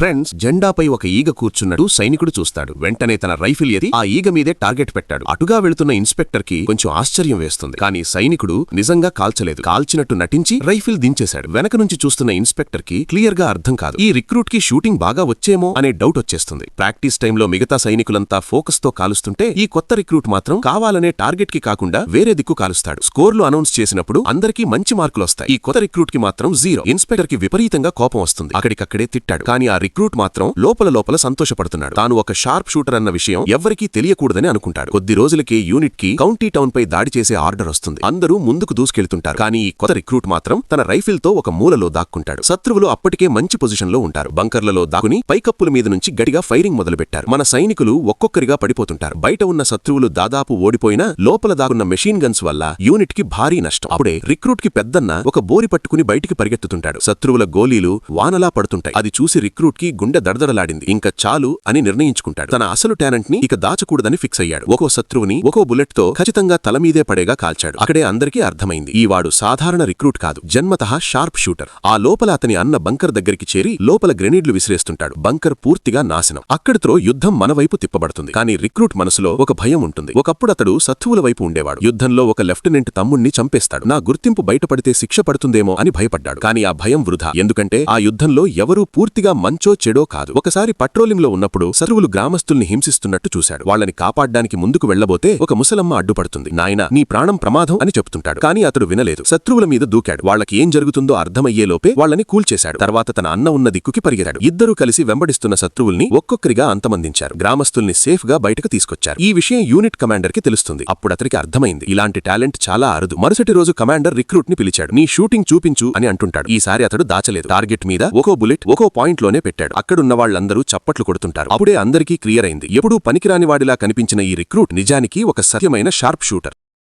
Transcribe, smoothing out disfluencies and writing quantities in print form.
Friends, జెండాపై ఒక ఈగ కూర్చున్నట్టు సైనికుడు చూస్తాడు. వెంటనే తన రైఫిల్ ఎత్తి ఆ ఈగ మీదే టార్గెట్ పెట్టాడు. అటుగా వెళుతున్న ఇన్స్పెక్టర్ కి కొంచెం ఆశ్చర్యం వేస్తుంది. కానీ సైనికుడు నిజంగా కాల్చలేదు. కాల్చినట్టు నటించి రైఫిల్ దించేశాడు. వెనక నుంచి చూస్తున్న ఇన్స్పెక్టర్ కి క్లియర్ గా అర్థం కాదు. ఈ రిక్రూట్ కి షూటింగ్ బాగా వచ్చేమో అనే డౌట్ వచ్చేస్తుంది. ప్రాక్టీస్ టైంలో మిగతా సైనికులంతా ఫోకస్ తో కాలుస్తుంటే ఈ కొత్త రిక్రూట్ మాత్రం కావాలనే టార్గెట్ కి కాకుండా వేరే దిక్కు కాలుస్తాడు. స్కోర్లు అనౌన్స్ చేసినప్పుడు అందరికీ మంచి మార్కులొస్తాయి. ఈ కొత్త రిక్రూట్ కి మాత్రం 0. ఇన్స్పెక్టర్ కి విపరీతంగా కోపం వస్తుంది. అక్కడికక్కడే తిట్టాడు. కానీ ఆ రిక్రూట్ మాత్రం లోపల సంతోషపడుతున్నాడు. తాను ఒక షార్ప్ షూటర్ అన్న విషయం ఎవ్వరికీ తెలియకూడదని అనుకుంటాడు. కొద్ది రోజులకే యూనిట్ కి కౌంటీ టౌన్ పై దాడి చేసే ఆర్డర్ వస్తుంది. అందరూ ముందుకు దూసుకెళ్తుంటారు. కానీ ఈ కొత్త రిక్రూట్ మాత్రం తన రైఫిల్ తో ఒక మూలలో దాక్కుంటాడు. శత్రువులు అప్పటికే మంచి పొజిషన్ లో ఉంటారు. బంకర్లలో దాక్కుని పైకప్పుల మీద నుంచి గట్టిగా ఫైరింగ్ మొదలుపెట్టారు. మన సైనికులు ఒక్కొక్కరిగా పడిపోతుంటారు. బయట ఉన్న శత్రువులు దాదాపు ఓడిపోయినా లోపల దాగున్న మెషిన్ గన్స్ వల్ల యూనిట్ కి భారీ నష్టం. అప్పుడే రిక్రూట్ కి పెద్దన్న ఒక బోరి పట్టుకుని బయటికి పరిగెత్తుతుంటాడు. శత్రువుల గోలీలు వానలా పడుతుంటాయి. అది చూసి రిక్రూట్ కి గుండె దడదడలాడింది. ఇంకా చాలు అని నిర్ణయించుకుంటాడు. తన అసలు టాలెంట్ ని ఇక దాచకూడదని ఫిక్స్ అయ్యాడు. ఒక్కో శత్రువుని ఒక్కో బుల్లెట్ తో ఖచ్చితంగా తలమీదే పడేగా కాల్చాడు. అక్కడే అందరికీ అర్థమైంది, ఈ వాడు సాధారణ రిక్రూట్ కాదు, జన్మతః షార్ప్ షూటర్. ఆ లోపల అతని అన్న బంకర్ దగ్గరికి చేరి లోపల గ్రెనేడ్లు విసిరేస్తుంటాడు. బంకర్ పూర్తిగా నాశనం. అక్కడితో యుద్ధం మన వైపు తిప్పబడుతుంది. కానీ రిక్రూట్ మనసులో ఒక భయం ఉంటుంది. ఒకప్పుడు అతడు శత్రువుల వైపు ఉండేవాడు. యుద్ధంలో ఒక లెఫ్టినెంట్ తమ్ముణ్ణి చంపేస్తాడు. నా గుర్తింపు బయటపడితే శిక్ష పడుతుందేమో అని భయపడ్డాడు. కానీ ఆ భయం వృధా. ఎందుకంటే ఆ యుద్ధంలో ఎవరూ పూర్తిగా మంచో చెడో కాదు. ఒకసారి పట్రోలింగ్ లో ఉన్నప్పుడు శత్రువులు గ్రామస్తుల్ని హింసిస్తున్నట్టు చూశాడు. వాళ్ళని కాపాడ్డానికి ముందుకు వెళ్లబోతే ఒక ముసలమ్మ అడ్డుపడుతుంది. నాయనా, నీ ప్రాణం ప్రమాదం అని చెప్తుంటాడు. కానీ అతడు వినలేదు. శత్రువుల మీద దూకాడు. వాళ్ళకి ఏం జరుగుతుందో అర్థమయ్యేలోపే వాళ్ళని కూల్చేశాడు. తర్వాత తన అన్న ఉన్న దిక్కుకి పరిగెత్తాడు. ఇద్దరూ కలిసి వెంబడిస్తున్న శత్రువుల్ని ఒక్కొక్కరిగా అంతమందించారు. గ్రామస్తుల్ని సేఫ్ గా బయటకు తీసుకొచ్చారు. ఈ విషయం యూనిట్ కమాండర్ కి తెలుస్తుంది. అప్పుడు అతనికి అర్థమైంది, ఇలాంటి టాలెంట్ చాలా అరుదు. మరుసటి రోజు కమాండర్ రిక్రూట్ ని పిలిచాడు. నీ షూటింగ్ చూపించు అని అంటుంటాడు. ఈసారి అతడు దాచలేదు. టార్గెట్ మీద ఒక్కో బుల్లెట్ ఒక్కో పాయింట్ లోనే పెట్టాడు. అక్కడున్న వాళ్ళందరూ చప్పట్లు కొడుతుంటారు. అప్పుడే అందరికీ క్లియర్ అయింది, ఎప్పుడూ పనికిరాని వాడిలా కనిపించిన ఈ రిక్రూట్ నిజానికి ఒక సత్యమైన షార్ప్ షూటర్.